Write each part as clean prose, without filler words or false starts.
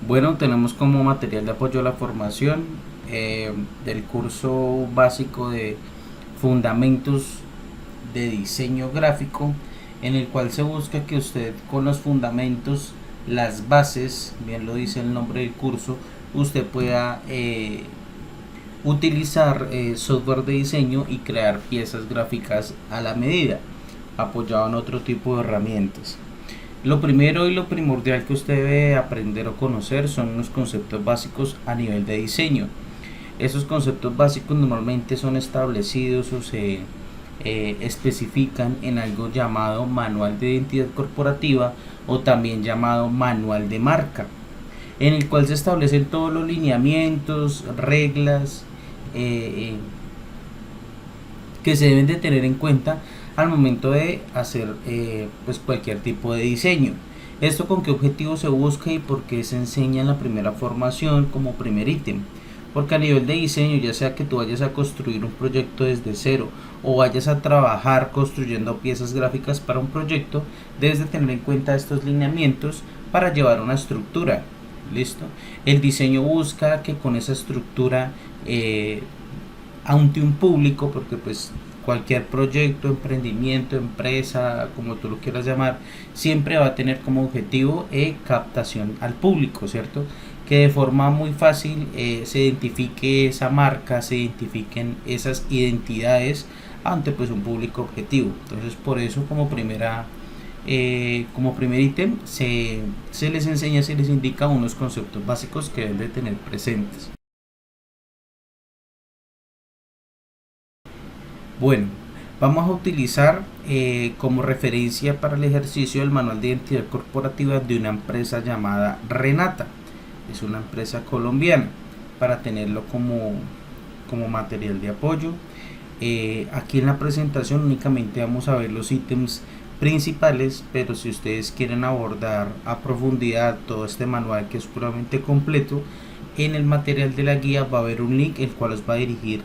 Bueno, tenemos como material de apoyo a la formación del curso básico de Fundamentos de Diseño Gráfico, en el cual se busca que usted con los fundamentos, las bases, bien lo dice el nombre del curso, usted pueda utilizar software de diseño y crear piezas gráficas a la medida, apoyado en otro tipo de herramientas. Lo primero y lo primordial que usted debe aprender o conocer son unos conceptos básicos a nivel de diseño. Esos conceptos básicos normalmente son establecidos o se especifican en algo llamado manual de identidad corporativa o también llamado manual de marca, en el cual se establecen todos los lineamientos, reglas que se deben de tener en cuenta al momento de hacer pues cualquier tipo de diseño. Esto con qué objetivo se busca y por qué se enseña en la primera formación como primer ítem. Porque a nivel de diseño, ya sea que tú vayas a construir un proyecto desde cero o vayas a trabajar construyendo piezas gráficas para un proyecto, debes de tener en cuenta estos lineamientos para llevar una estructura. ¿Listo? El diseño busca que con esa estructura ante un público, porque pues cualquier proyecto, emprendimiento, empresa, como tú lo quieras llamar, siempre va a tener como objetivo captación al público, ¿cierto? Que de forma muy fácil se identifique esa marca, se identifiquen esas identidades ante pues un público objetivo. Entonces por eso como primer ítem se les enseña, se les indica unos conceptos básicos que deben de tener presentes. Bueno, vamos a utilizar como referencia para el ejercicio el manual de identidad corporativa de una empresa llamada Renata. Es una empresa colombiana para tenerlo como material de apoyo. Aquí en la presentación únicamente vamos a ver los ítems principales, pero si ustedes quieren abordar a profundidad todo este manual que es puramente completo, en el material de la guía va a haber un link el cual os va a dirigir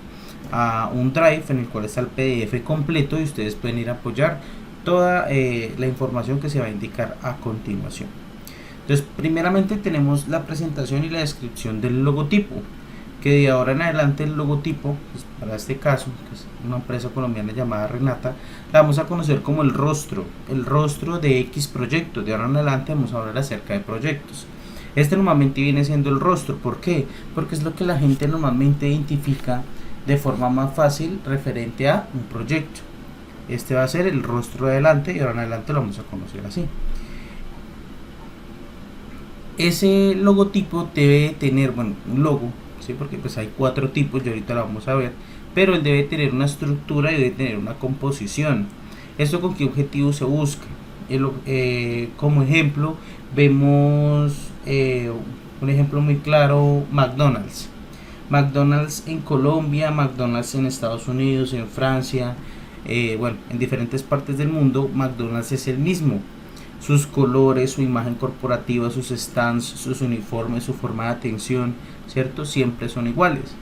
a un drive en el cual está el PDF completo y ustedes pueden ir a apoyar toda la información que se va a indicar a continuación. Entonces, primeramente tenemos la presentación y la descripción del logotipo, que de ahora en adelante el logotipo, pues para este caso, que es una empresa colombiana llamada Renata, la vamos a conocer como el rostro de X proyectos. De ahora en adelante vamos a hablar acerca de proyectos. Este normalmente viene siendo el rostro. ¿Por qué? Porque es lo que la gente normalmente identifica de forma más fácil referente a un proyecto. Este va a ser el rostro de adelante y ahora en adelante lo vamos a conocer así. Ese logotipo debe tener, bueno, un logo, ¿sí? Porque pues hay 4 tipos y ahorita lo vamos a ver, pero él debe tener una estructura y debe tener una composición. ¿Esto con qué objetivo se busca? Como ejemplo, vemos un ejemplo muy claro, McDonald's. McDonald's en Colombia, McDonald's en Estados Unidos, en Francia, bueno, en diferentes partes del mundo, McDonald's es el mismo. Sus colores, su imagen corporativa, sus stands, sus uniformes, su forma de atención, ¿cierto? Siempre son iguales.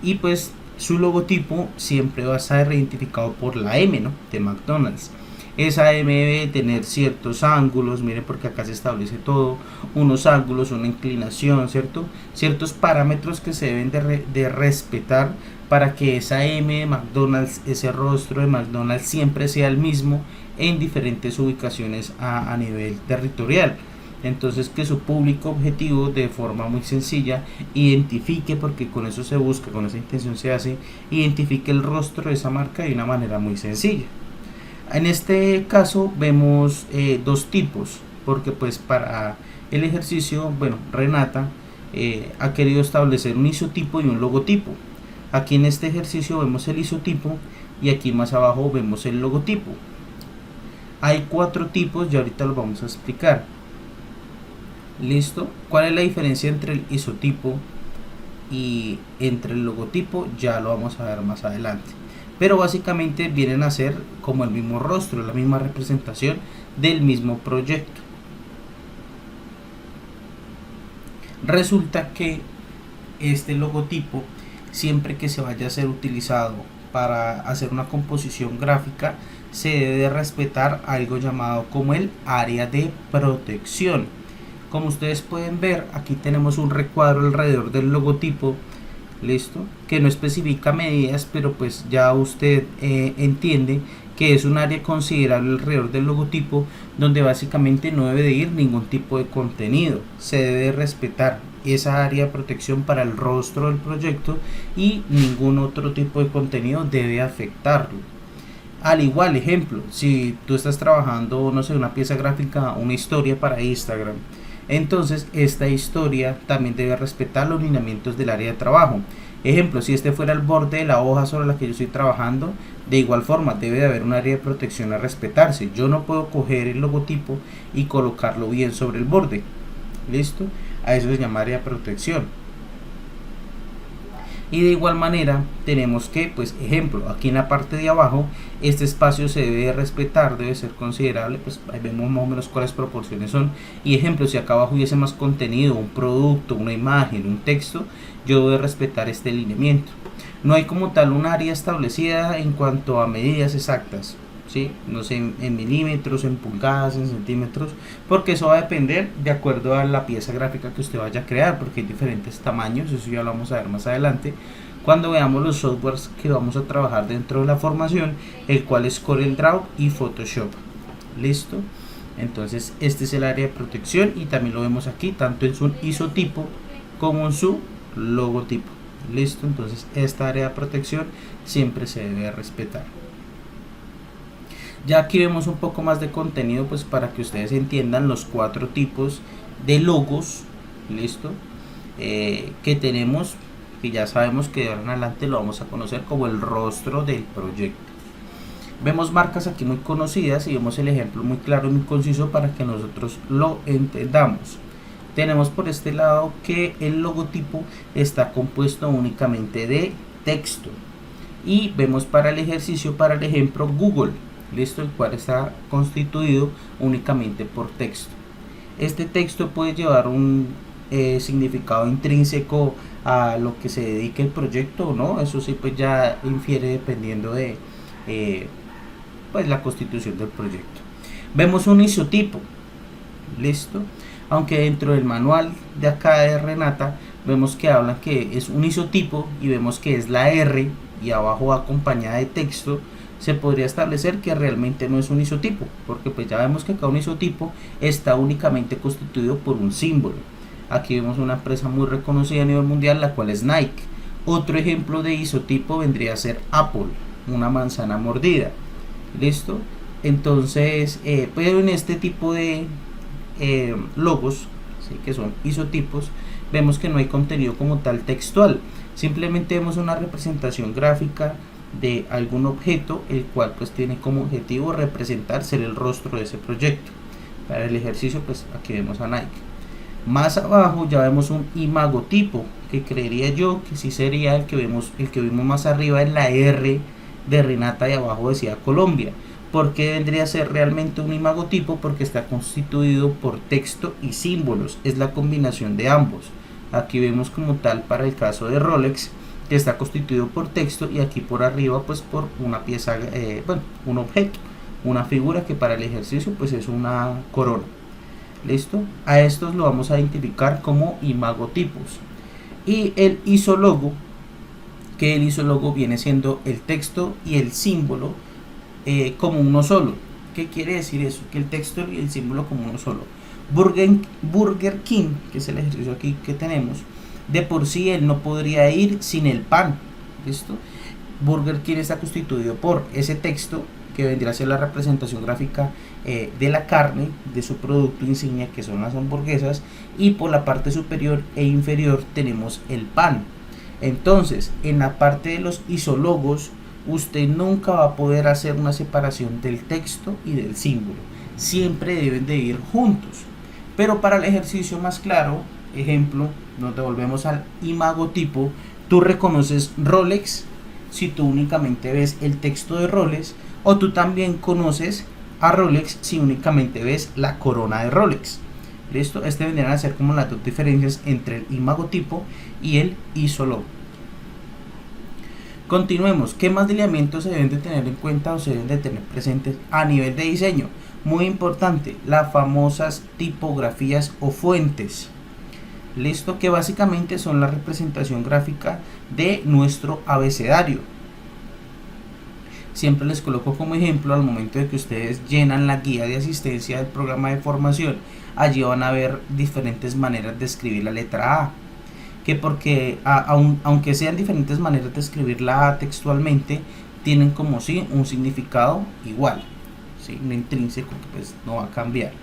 Y pues su logotipo siempre va a estar identificado por la M, ¿no? De McDonald's. Esa M debe tener ciertos ángulos, mire porque acá se establece todo, unos ángulos, una inclinación, ¿cierto? Ciertos parámetros que se deben de respetar para que esa M de McDonald's, ese rostro de McDonald's siempre sea el mismo en diferentes ubicaciones a nivel territorial. Entonces que su público objetivo de forma muy sencilla identifique, porque con eso se busca, con esa intención se hace, identifique el rostro de esa marca de una manera muy sencilla. En este caso vemos dos tipos, porque pues para el ejercicio, bueno, Renata ha querido establecer un isotipo y un logotipo. Aquí en este ejercicio vemos el isotipo y aquí más abajo vemos el logotipo. Hay 4 tipos y ahorita los vamos a explicar. ¿Listo? ¿Cuál es la diferencia entre el isotipo y entre el logotipo? Ya lo vamos a ver más adelante. Pero básicamente vienen a ser como el mismo rostro, la misma representación del mismo proyecto. Resulta que este logotipo, siempre que se vaya a ser utilizado para hacer una composición gráfica, se debe respetar algo llamado como el área de protección. Como ustedes pueden ver, aquí tenemos un recuadro alrededor del logotipo, listo, que no especifica medidas, pero pues ya usted entiende que es un área considerable alrededor del logotipo, donde básicamente no debe de ir ningún tipo de contenido. Se debe respetar esa área de protección para el rostro del proyecto y ningún otro tipo de contenido debe afectarlo. Al igual, ejemplo, si tú estás trabajando, no sé, una pieza gráfica, una historia para Instagram, entonces esta historia también debe respetar los lineamientos del área de trabajo. Ejemplo, si este fuera el borde de la hoja sobre la que yo estoy trabajando, de igual forma debe de haber un área de protección a respetarse. Yo no puedo coger el logotipo y colocarlo bien sobre el borde. ¿Listo? A eso se llama área de protección. Y de igual manera tenemos que, pues ejemplo, aquí en la parte de abajo este espacio se debe respetar, debe ser considerable, pues ahí vemos más o menos cuáles proporciones son. Y ejemplo, si acá abajo hubiese más contenido, un producto, una imagen, un texto, yo debo respetar este lineamiento. No hay como tal un área establecida en cuanto a medidas exactas, ¿sí? No sé, en milímetros, en pulgadas, en centímetros, porque eso va a depender de acuerdo a la pieza gráfica que usted vaya a crear, porque hay diferentes tamaños, eso ya lo vamos a ver más adelante cuando veamos los softwares que vamos a trabajar dentro de la formación, el cual es CorelDRAW y Photoshop. ¿Listo? Entonces este es el área de protección y también lo vemos aquí, tanto en su isotipo como en su logotipo. ¿Listo? Entonces esta área de protección siempre se debe respetar. Ya aquí vemos un poco más de contenido, pues para que ustedes entiendan los 4 tipos de logos, listo, que tenemos, que ya sabemos que de ahora en adelante lo vamos a conocer como el rostro del proyecto. Vemos marcas aquí muy conocidas y vemos el ejemplo muy claro y muy conciso para que nosotros lo entendamos. Tenemos por este lado que el logotipo está compuesto únicamente de texto, y vemos para el ejercicio, para el ejemplo, Google, listo, el cual está constituido únicamente por texto. Este texto puede llevar un significado intrínseco a lo que se dedique el proyecto o no, eso sí pues ya infiere dependiendo de pues la constitución del proyecto. Vemos un isotipo, listo, aunque dentro del manual de acá de Renata vemos que hablan que es un isotipo y vemos que es la R y abajo acompañada de texto, se podría establecer que realmente no es un isotipo, porque pues ya vemos que acá un isotipo está únicamente constituido por un símbolo. Aquí vemos una empresa muy reconocida a nivel mundial, la cual es Nike. Otro ejemplo de isotipo vendría a ser Apple, una manzana mordida. ¿Listo? Entonces, pues en este tipo de logos, ¿sí?, que son isotipos, vemos que no hay contenido como tal textual. Simplemente vemos una representación gráfica de algún objeto, el cual pues tiene como objetivo representar ser el rostro de ese proyecto. Para el ejercicio pues aquí vemos a Nike. Más abajo ya vemos un imagotipo, que creería yo que sí sería el que vimos más arriba en la R de Renata y abajo decía Colombia. ¿Por qué vendría a ser realmente un imagotipo? Porque está constituido por texto y símbolos, es la combinación de ambos. Aquí vemos como tal para el caso de Rolex, que está constituido por texto, y aquí por arriba pues por una pieza, un objeto, una figura que para el ejercicio pues es una corona. ¿Listo? A estos lo vamos a identificar como imagotipos. Y el isólogo, que el isólogo viene siendo el texto y el símbolo como uno solo. ¿Qué quiere decir eso? Que el texto y el símbolo como uno solo. Burger King, que es el ejercicio aquí que tenemos, de por sí él no podría ir sin el pan. ¿Listo? Burger King está constituido por ese texto, que vendría a ser la representación gráfica de la carne, de su producto insignia, que son las hamburguesas, y por la parte superior e inferior tenemos el pan. Entonces, en la parte de los isólogos, usted nunca va a poder hacer una separación del texto y del símbolo. Siempre deben de ir juntos. Pero para el ejercicio más claro, ejemplo, nos devolvemos al imagotipo. Tú reconoces Rolex si tú únicamente ves el texto de Rolex, o tú también conoces a Rolex si únicamente ves la corona de Rolex. ¿Listo? Este vendrían a ser como las dos diferencias entre el imagotipo y el isólogo. Continuemos. ¿Qué más lineamientos se deben de tener en cuenta o se deben de tener presentes a nivel de diseño? Muy importante, las famosas tipografías o fuentes. Listo, que básicamente son la representación gráfica de nuestro abecedario. Siempre les coloco como ejemplo al momento de que ustedes llenan la guía de asistencia del programa de formación. Allí van a ver diferentes maneras de escribir la letra A. Que porque aunque sean diferentes maneras de escribir la A textualmente, tienen como si un significado igual, ¿sí? Un intrínseco que pues no va a cambiar.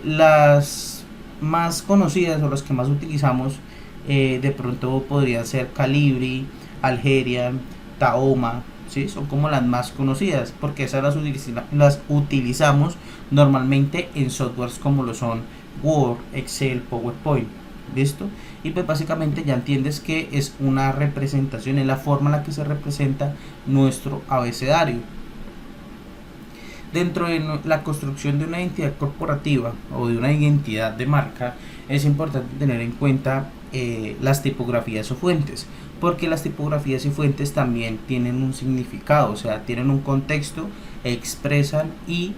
Las más conocidas o las que más utilizamos de pronto podrían ser Calibri, Algerian, Tahoma, ¿sí? Son como las más conocidas porque esas las utilizamos normalmente en softwares como lo son Word, Excel, PowerPoint. ¿Listo? Y pues básicamente ya entiendes que es una representación, en la forma en la que se representa nuestro abecedario. Dentro de la construcción de una identidad corporativa o de una identidad de marca, es importante tener en cuenta las tipografías o fuentes, porque las tipografías y fuentes también tienen un significado, o sea, tienen un contexto, expresan y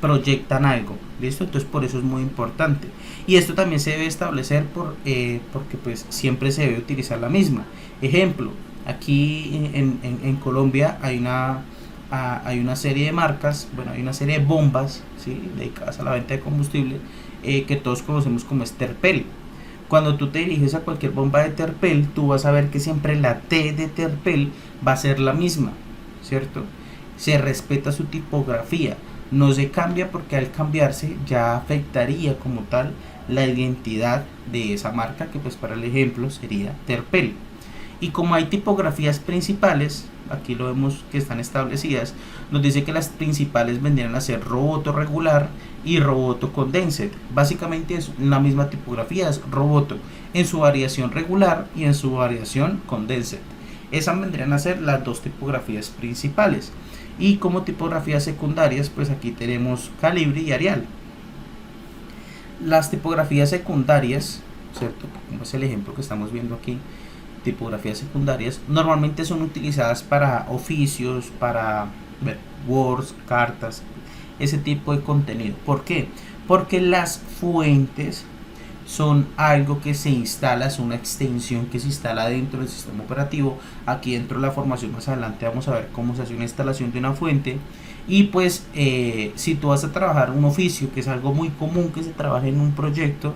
proyectan algo, ¿listo? Entonces por eso es muy importante. Y esto también se debe establecer porque pues siempre se debe utilizar la misma. Ejemplo, aquí en Colombia hay una serie de marcas, bueno, hay una serie de bombas, ¿sí? Dedicadas a la venta de combustible, que todos conocemos como es Terpel. Cuando tú te diriges a cualquier bomba de Terpel, tú vas a ver que siempre la T de Terpel va a ser la misma, ¿cierto? Se respeta su tipografía, no se cambia porque al cambiarse ya afectaría como tal la identidad de esa marca, que pues para el ejemplo sería Terpel. Y como hay tipografías principales, aquí lo vemos que están establecidas, nos dice que las principales vendrían a ser Roboto regular y Roboto Condensed. Básicamente es la misma tipografía, es Roboto en su variación regular y en su variación Condensed. Esas vendrían a ser las dos tipografías principales. Y como tipografías secundarias, pues aquí tenemos Calibri y Arial. Las tipografías secundarias, ¿cierto? Como es el ejemplo que estamos viendo aquí, tipografías secundarias, normalmente son utilizadas para oficios, para Words, cartas, ese tipo de contenido. ¿Por qué? Porque las fuentes son algo que se instala, es una extensión que se instala dentro del sistema operativo. Aquí dentro de la formación más adelante vamos a ver cómo se hace una instalación de una fuente. Y pues si tú vas a trabajar un oficio, que es algo muy común que se trabaje en un proyecto,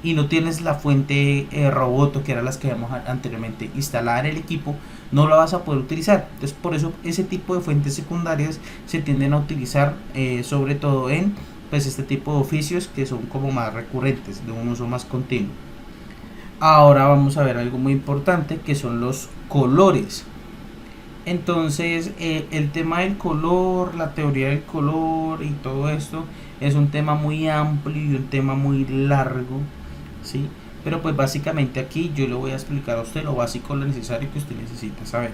y no tienes la fuente Roboto, que era las que habíamos anteriormente instalada en el equipo, no la vas a poder utilizar. Entonces por eso ese tipo de fuentes secundarias se tienden a utilizar sobre todo en pues este tipo de oficios que son como más recurrentes, de un uso más continuo. Ahora vamos a ver algo muy importante, que son los colores. Entonces el tema del color, la teoría del color y todo esto es un tema muy amplio y un tema muy largo, ¿sí? Pero pues básicamente aquí yo le voy a explicar a usted lo básico, lo necesario que usted necesita saber.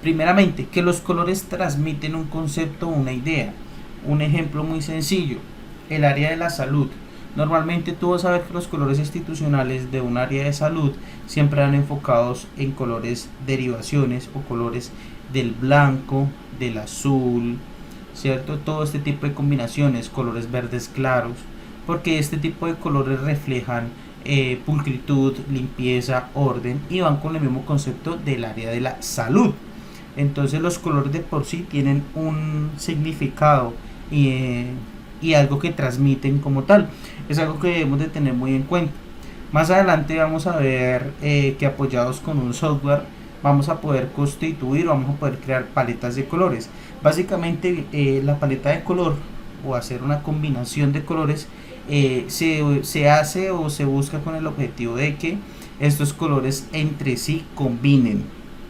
Primeramente, que los colores transmiten un concepto o una idea. Un ejemplo muy sencillo, el área de la salud. Normalmente tú vas a ver que los colores institucionales de un área de salud siempre van enfocados en colores derivaciones o colores del blanco, del azul, ¿cierto? Todo este tipo de combinaciones, colores verdes claros, porque este tipo de colores reflejan pulcritud, limpieza, orden y van con el mismo concepto del área de la salud. Entonces los colores de por sí tienen un significado y algo que transmiten como tal. Es algo que debemos de tener muy en cuenta. Más adelante vamos a ver que apoyados con un software vamos a poder constituir, vamos a poder crear paletas de colores. Básicamente la paleta de color o hacer una combinación de colores se hace o se busca con el objetivo de que estos colores entre sí combinen.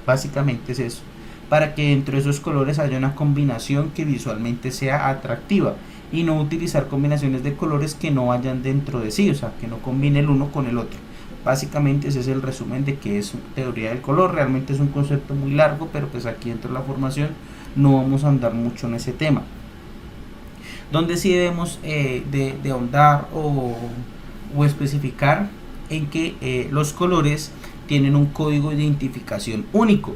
Básicamente es eso, para que dentro de esos colores haya una combinación que visualmente sea atractiva y no utilizar combinaciones de colores que no vayan dentro de sí, o sea, que no combine el uno con el otro. Básicamente ese es el resumen de qué es teoría del color. Realmente es un concepto muy largo, pero pues aquí dentro de la formación no vamos a andar mucho en ese tema. Donde sí debemos de ahondar o especificar en que los colores tienen un código de identificación único.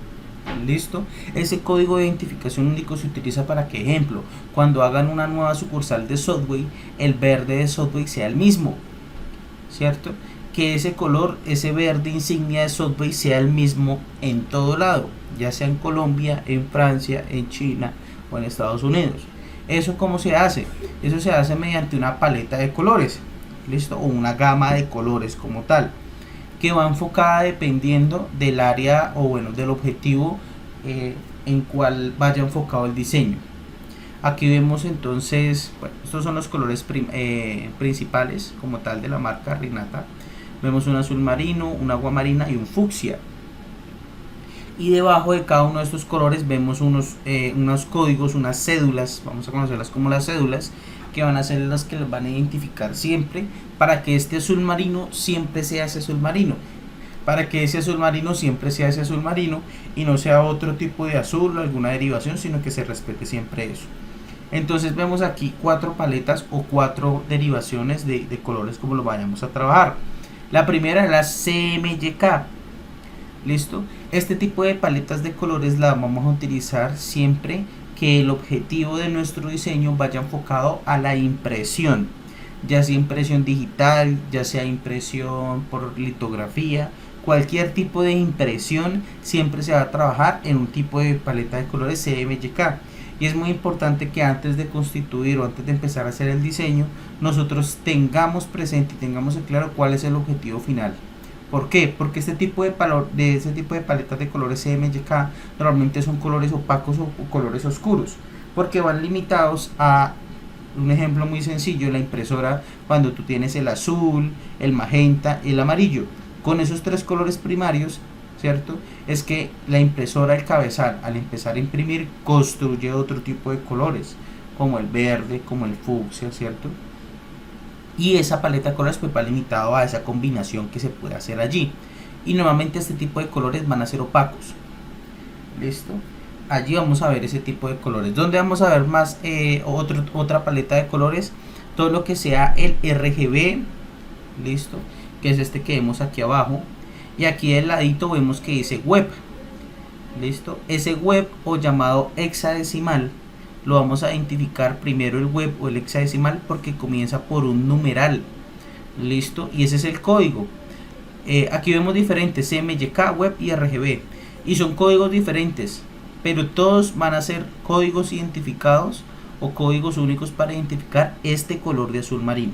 ¿Listo? Ese código de identificación único se utiliza para que, ejemplo, cuando hagan una nueva sucursal de Subway, el verde de Subway sea el mismo, ¿cierto? Que ese color, ese verde insignia de Subway sea el mismo en todo lado, ya sea en Colombia, en Francia, en China o en Estados Unidos. ¿Eso cómo se hace? Eso se hace mediante una paleta de colores, ¿listo? O una gama de colores como tal, que va enfocada dependiendo del área o bueno, del objetivo en cual vaya enfocado el diseño. Aquí vemos entonces, bueno, estos son los colores principales como tal de la marca Rinata. Vemos un azul marino, un agua marina y un fucsia. Y debajo de cada uno de estos colores vemos unos códigos, unas cédulas, vamos a conocerlas como las cédulas, que van a ser las que los van a identificar siempre para que este azul marino siempre sea ese azul marino, para que ese azul marino siempre sea ese azul marino y no sea otro tipo de azul o alguna derivación, sino que se respete siempre eso. Entonces vemos aquí 4 paletas o 4 derivaciones de colores como lo vayamos a trabajar. La primera es la CMYK. ¿Listo? Este tipo de paletas de colores la vamos a utilizar siempre que el objetivo de nuestro diseño vaya enfocado a la impresión, ya sea impresión digital, ya sea impresión por litografía, cualquier tipo de impresión siempre se va a trabajar en un tipo de paleta de colores CMYK. Y es muy importante que antes de constituir o antes de empezar a hacer el diseño, nosotros tengamos presente y tengamos claro cuál es el objetivo final. ¿Por qué? Porque ese tipo de paletas de colores CMYK normalmente son colores opacos o colores oscuros, porque van limitados a un ejemplo muy sencillo, la impresora, cuando tú tienes el azul, el magenta y el amarillo. Con esos 3 colores primarios, ¿cierto? Es que la impresora, el cabezal, al empezar a imprimir, construye otro tipo de colores, como el verde, como el fucsia, ¿cierto? Y esa paleta de colores pues va limitado a esa combinación que se puede hacer allí. Y normalmente este tipo de colores van a ser opacos. ¿Listo? Allí vamos a ver ese tipo de colores. ¿Dónde vamos a ver más otra paleta de colores? Todo lo que sea el RGB, ¿listo? Que es este que vemos aquí abajo. Y aquí del ladito vemos que dice web. ¿Listo? Ese web o llamado hexadecimal lo vamos a identificar primero el web o el hexadecimal porque comienza por un numeral. ¿Listo? Y ese es el código. Aquí vemos diferentes CMYK, web y RGB. Y son códigos diferentes, pero todos van a ser códigos identificados o códigos únicos para identificar este color de azul marino.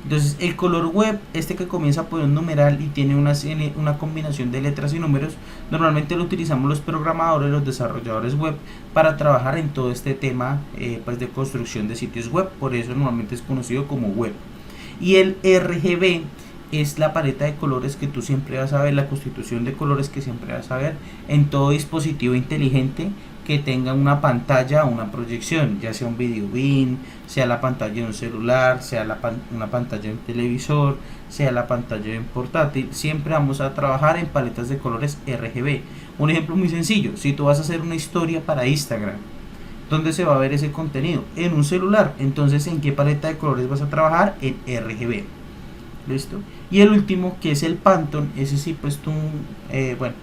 Entonces el color web, este que comienza por un numeral y tiene una combinación de letras y números, normalmente lo utilizamos los programadores, los desarrolladores web para trabajar en todo este tema pues de construcción de sitios web, por eso normalmente es conocido como web. Y el RGB es la paleta de colores que tú siempre vas a ver, la constitución de colores que siempre vas a ver en todo dispositivo inteligente que tenga una pantalla o una proyección, ya sea un video beam, sea la pantalla de un celular, sea una pantalla de un televisor, sea la pantalla de un portátil. Siempre vamos a trabajar en paletas de colores RGB. Un ejemplo muy sencillo: si tú vas a hacer una historia para Instagram, ¿dónde se va a ver ese contenido? En un celular. Entonces, ¿en qué paleta de colores vas a trabajar? En RGB. ¿Listo? Y el último, que es el Pantone, ese sí pues tú, bueno,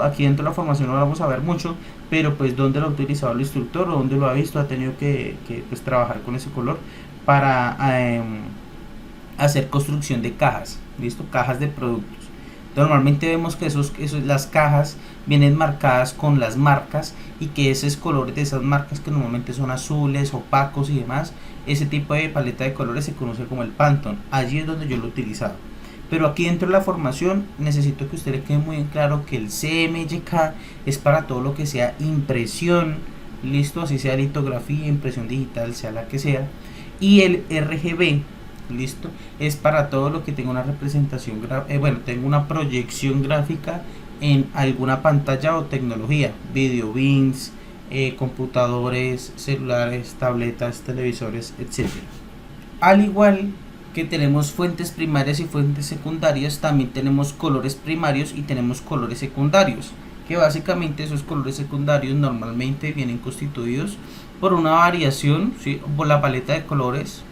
aquí dentro de la formación no lo vamos a ver mucho, pero pues donde lo ha utilizado el instructor o donde lo ha visto, ha tenido que pues, trabajar con ese color para hacer construcción de cajas, ¿listo? Cajas de productos. Normalmente vemos que las cajas vienen marcadas con las marcas y que esos colores de esas marcas, que normalmente son azules, opacos y demás, ese tipo de paleta de colores se conoce como el Pantone. Allí es donde yo lo he utilizado. Pero aquí dentro de la formación necesito que usted le quede muy bien claro que el CMYK es para todo lo que sea impresión, listo, así sea litografía, impresión digital, sea la que sea. Y el RGB, listo, es para todo lo que tenga una representación, tenga una proyección gráfica en alguna pantalla o tecnología, video beams, computadores, celulares, tabletas, televisores, etc. Al igual que tenemos fuentes primarias y fuentes secundarias, también tenemos colores primarios y tenemos colores secundarios, que básicamente esos colores secundarios normalmente vienen constituidos por una variación, ¿sí? Por la paleta de colores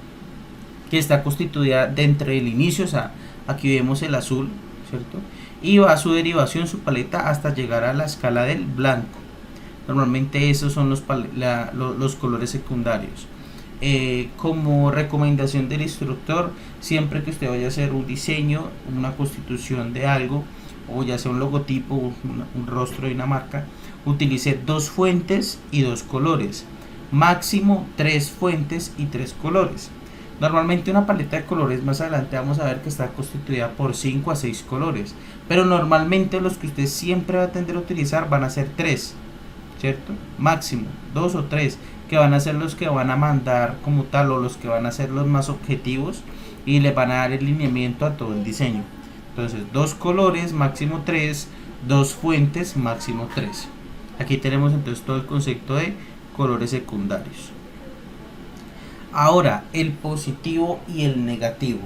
que está constituida dentro del inicio. O sea, aquí vemos el azul, ¿cierto? Y va a su derivación, su paleta, hasta llegar a la escala del blanco. Normalmente esos son los colores secundarios. Como recomendación del instructor, siempre que usted vaya a hacer un diseño, una constitución de algo, o ya sea un logotipo, un rostro de una marca, utilice 2 fuentes y 2 colores, máximo 3 fuentes y 3 colores. Normalmente una paleta de colores, más adelante vamos a ver que está constituida por 5 a 6 colores, pero normalmente los que usted siempre va a tender a utilizar van a ser 3, ¿cierto? Máximo 2 o 3, que van a ser los que van a mandar como tal, o los que van a ser los más objetivos y le van a dar el lineamiento a todo el diseño. Entonces 2 colores, máximo 3, 2 fuentes, máximo 3. Aquí tenemos entonces todo el concepto de colores secundarios. Ahora, el positivo y el negativo.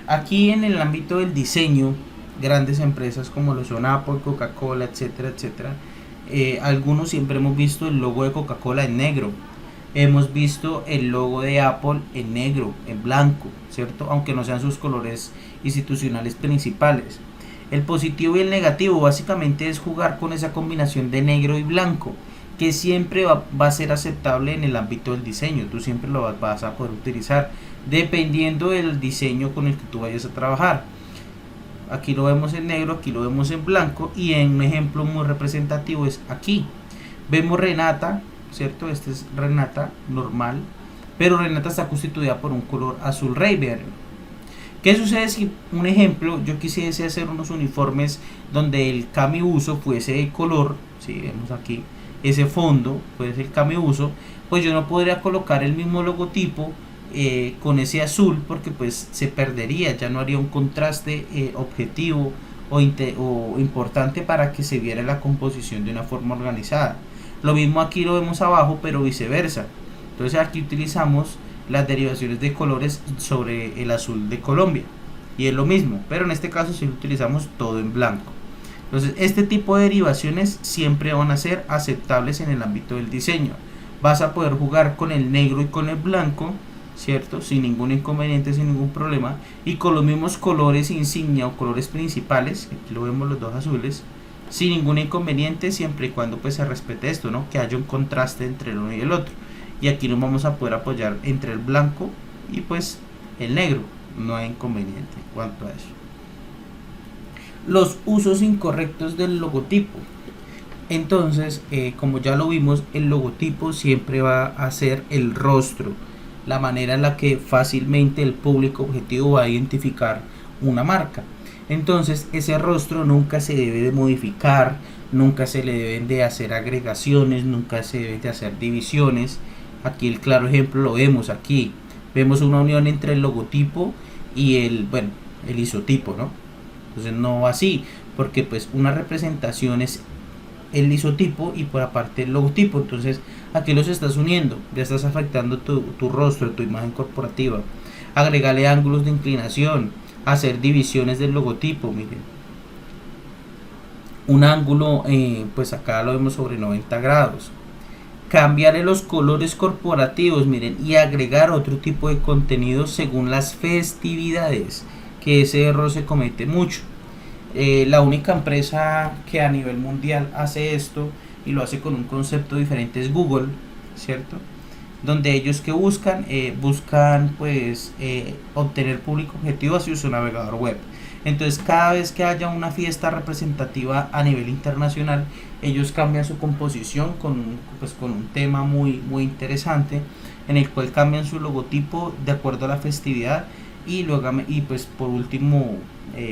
Aquí en el ámbito del diseño, grandes empresas como lo son Apple, Coca-Cola, etcétera, etcétera, algunos siempre hemos visto el logo de Coca-Cola en negro. Hemos visto el logo de Apple en negro, en blanco, ¿cierto? Aunque no sean sus colores institucionales principales. El positivo y el negativo básicamente es jugar con esa combinación de negro y blanco, que siempre va a ser aceptable en el ámbito del diseño. Tú siempre lo vas a poder utilizar dependiendo del diseño con el que tú vayas a trabajar. Aquí lo vemos en negro, aquí lo vemos en blanco, y en un ejemplo muy representativo es aquí. Vemos Renata, ¿cierto? Este es Renata normal, pero Renata está constituida por un color azul Raven. ¿Qué sucede si, un ejemplo, yo quisiese hacer unos uniformes donde el cami uso fuese de color? Si vemos aquí, ese fondo puede ser el cami uso, pues yo no podría colocar el mismo logotipo con ese azul, porque pues se perdería, ya no haría un contraste objetivo o importante para que se viera la composición de una forma organizada. Lo mismo aquí lo vemos abajo, pero viceversa. Entonces aquí utilizamos las derivaciones de colores sobre el azul de Colombia, y es lo mismo, pero en este caso sí utilizamos todo en blanco. Entonces este tipo de derivaciones siempre van a ser aceptables en el ámbito del diseño. Vas a poder jugar con el negro y con el blanco, ¿cierto? Sin ningún inconveniente, sin ningún problema, y con los mismos colores insignia o colores principales, aquí lo vemos los dos azules, sin ningún inconveniente, siempre y cuando pues se respete esto, ¿no? Que haya un contraste entre el uno y el otro. Y aquí nos vamos a poder apoyar entre el blanco y pues el negro, no hay inconveniente en cuanto a eso. Los usos incorrectos del logotipo. Entonces, como ya lo vimos, el logotipo siempre va a ser el rostro, la manera en la que fácilmente el público objetivo va a identificar una marca. Entonces ese rostro nunca se debe de modificar, nunca se le deben de hacer agregaciones, nunca se deben de hacer divisiones. Aquí el claro ejemplo lo vemos aquí. Vemos una unión entre el logotipo y el isotipo, ¿no? Entonces no va así, porque pues una representación es el isotipo y por aparte el logotipo. Entonces aquí los estás uniendo, ya estás afectando tu rostro, tu imagen corporativa. Agregarle ángulos de inclinación, hacer divisiones del logotipo, miren. Un ángulo, pues acá lo vemos sobre 90 grados. Cambiarle los colores corporativos, miren, y agregar otro tipo de contenido según las festividades, que ese error se comete mucho. La única empresa que a nivel mundial hace esto y lo hace con un concepto diferente es Google, ¿cierto? Donde ellos que buscan pues obtener público objetivo hacia su navegador web. Entonces cada vez que haya una fiesta representativa a nivel internacional, ellos cambian su composición con un tema muy interesante, en el cual cambian su logotipo de acuerdo a la festividad, y luego pues por último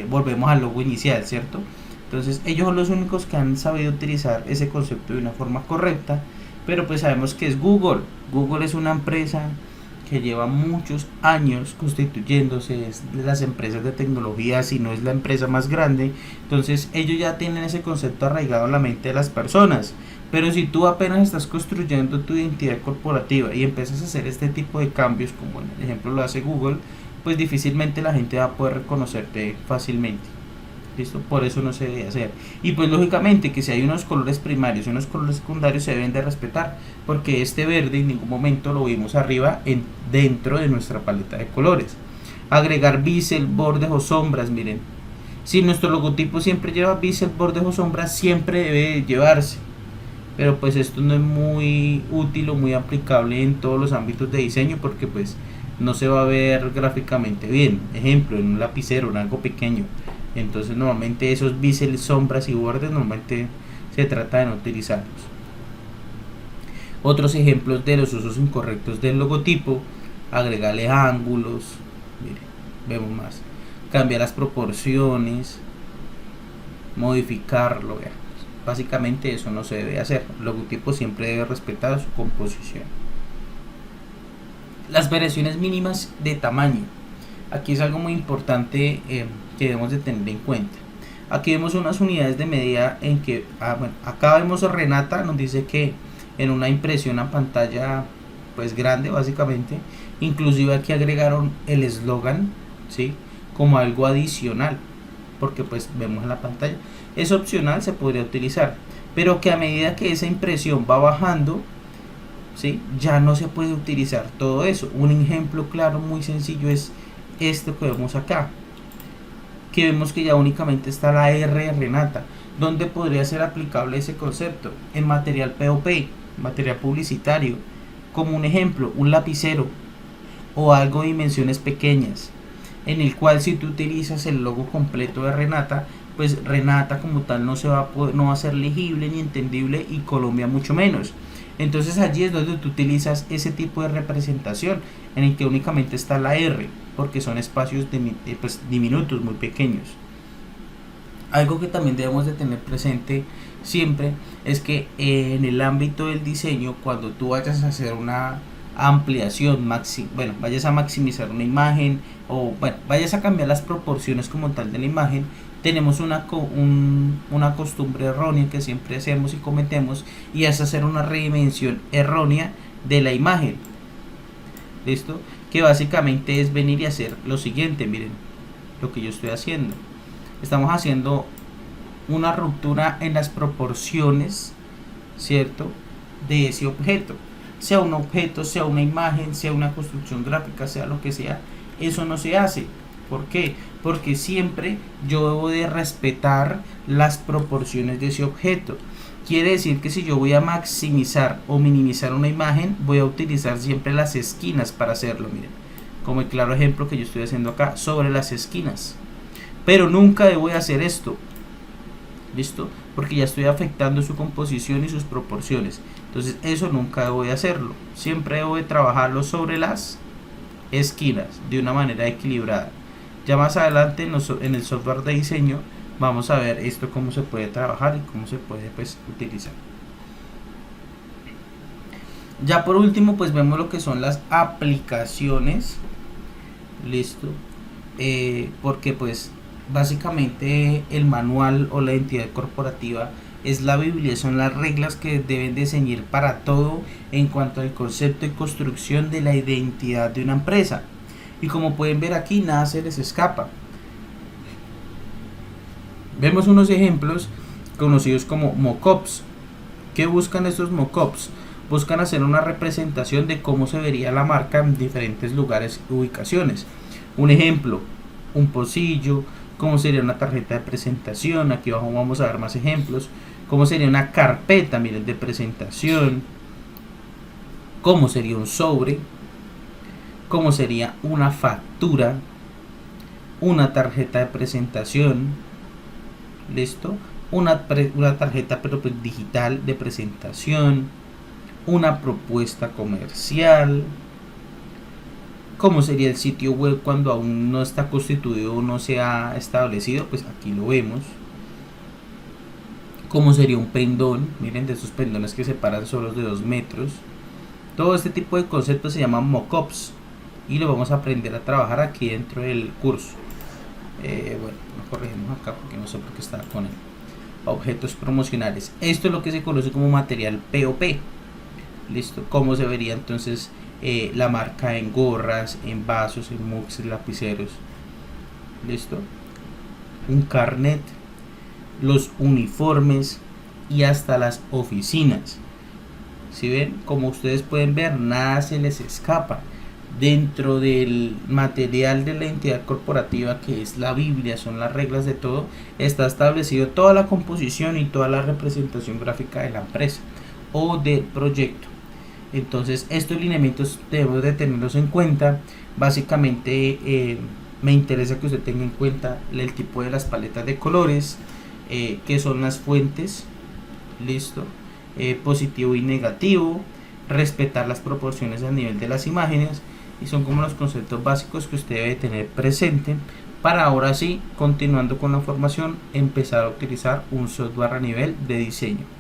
volvemos al logo inicial, ¿cierto? Entonces ellos son los únicos que han sabido utilizar ese concepto de una forma correcta, pero pues sabemos que es Google. Google es una empresa que lleva muchos años constituyéndose, es de las empresas de tecnología, si no es la empresa más grande. Entonces ellos ya tienen ese concepto arraigado en la mente de las personas. Pero si tú apenas estás construyendo tu identidad corporativa y empiezas a hacer este tipo de cambios, como en el ejemplo lo hace Google, pues difícilmente la gente va a poder reconocerte fácilmente. ¿Listo? Por eso no se debe hacer. Y pues lógicamente que si hay unos colores primarios y unos colores secundarios se deben de respetar, porque este verde en ningún momento lo vimos arriba dentro de nuestra paleta de colores. Agregar bisel, bordes o sombras, miren. Si nuestro logotipo siempre lleva bisel, bordes o sombras, siempre debe llevarse. Pero pues esto no es muy útil o muy aplicable en todos los ámbitos de diseño, porque pues no se va a ver gráficamente bien. Ejemplo, en un lapicero, en algo pequeño. Entonces normalmente esos biseles, sombras y bordes normalmente se trata de no utilizarlos. Otros ejemplos de los usos incorrectos del logotipo: agregarle ángulos, mire, vemos más, cambiar las proporciones, modificarlo, veamos. Básicamente eso no se debe hacer. El logotipo siempre debe respetar su composición. Las variaciones mínimas de tamaño. Aquí es algo muy importante que debemos de tener en cuenta. Aquí vemos unas unidades de medida en que, bueno, acá vemos Renata, nos dice que en una impresión a pantalla pues grande básicamente, inclusive aquí agregaron el eslogan, ¿sí? Como algo adicional, porque pues vemos en la pantalla, es opcional, se podría utilizar, pero que a medida que esa impresión va bajando, ¿sí? Ya no se puede utilizar todo eso. Un ejemplo claro, muy sencillo, es esto que vemos acá, que vemos que ya únicamente está la R de Renata. ¿Dónde podría ser aplicable ese concepto? En material POP, material publicitario, como un ejemplo, un lapicero o algo de dimensiones pequeñas, en el cual si tú utilizas el logo completo de Renata, pues Renata como tal no va a ser legible ni entendible, y Colombia mucho menos. Entonces allí es donde tú utilizas ese tipo de representación en el que únicamente está la R, porque son espacios pues, diminutos, muy pequeños. Algo que también debemos de tener presente siempre es que en el ámbito del diseño, cuando tú vayas a hacer una ampliación, vayas a maximizar una imagen, o bueno, vayas a cambiar las proporciones como tal de la imagen, tenemos una costumbre errónea que siempre hacemos y cometemos, y es hacer una redimensión errónea de la imagen. ¿Listo? Que básicamente es venir y hacer lo siguiente. Miren lo que yo estoy haciendo. Estamos haciendo una ruptura en las proporciones, ¿cierto?, de ese objeto. Sea un objeto, sea una imagen, sea una construcción gráfica, sea lo que sea, eso no se hace. ¿Por qué? Porque siempre yo debo de respetar las proporciones de ese objeto. Quiere decir que si yo voy a maximizar o minimizar una imagen, voy a utilizar siempre las esquinas para hacerlo. Miren, como el claro ejemplo que yo estoy haciendo acá, sobre las esquinas. Pero nunca debo de hacer esto. ¿Listo? Porque ya estoy afectando su composición y sus proporciones. Entonces eso nunca debo de hacerlo. Siempre debo de trabajarlo sobre las esquinas de una manera equilibrada. Ya más adelante en el software de diseño vamos a ver esto, cómo se puede trabajar y cómo se puede pues utilizar. Ya por último pues vemos lo que son las aplicaciones. Listo. Porque pues básicamente el manual o la entidad corporativa es la Biblia, son las reglas que deben de ceñir para todo en cuanto al concepto y construcción de la identidad de una empresa. Y como pueden ver aquí, nada se les escapa. Vemos unos ejemplos conocidos como mockups. ¿Qué buscan estos mockups? Buscan hacer una representación de cómo se vería la marca en diferentes lugares y ubicaciones. Un ejemplo, un pocillo, cómo sería una tarjeta de presentación. Aquí abajo vamos a ver más ejemplos. Cómo sería una carpeta, miren, de presentación. Cómo sería un sobre. Cómo sería una factura. Una tarjeta de presentación. ¿Listo? Una tarjeta pero pues digital de presentación. Una propuesta comercial. ¿Cómo sería el sitio web cuando aún no está constituido o no se ha establecido? Pues aquí lo vemos. ¿Cómo sería un pendón? Miren, de esos pendones que separan solos de 2 metros. Todo este tipo de conceptos se llaman mockups y lo vamos a aprender a trabajar aquí dentro del curso. Bueno, lo corregimos acá porque no sé por qué estaba con él. Objetos promocionales. Esto es lo que se conoce como material POP. Listo. ¿Cómo se vería entonces la marca en gorras, en vasos, en mugs, lapiceros? Listo. Un carnet, los uniformes y hasta las oficinas. Si ven, como ustedes pueden ver, nada se les escapa. Dentro del material de la entidad corporativa, que es la Biblia, son las reglas de todo, está establecido toda la composición y toda la representación gráfica de la empresa o del proyecto. Entonces estos lineamientos debemos de tenerlos en cuenta. Básicamente me interesa que usted tenga en cuenta el tipo de las paletas de colores, que son las fuentes, listo, positivo y negativo, respetar las proporciones a nivel de las imágenes, y son como los conceptos básicos que usted debe tener presente para ahora sí, continuando con la formación, empezar a utilizar un software a nivel de diseño.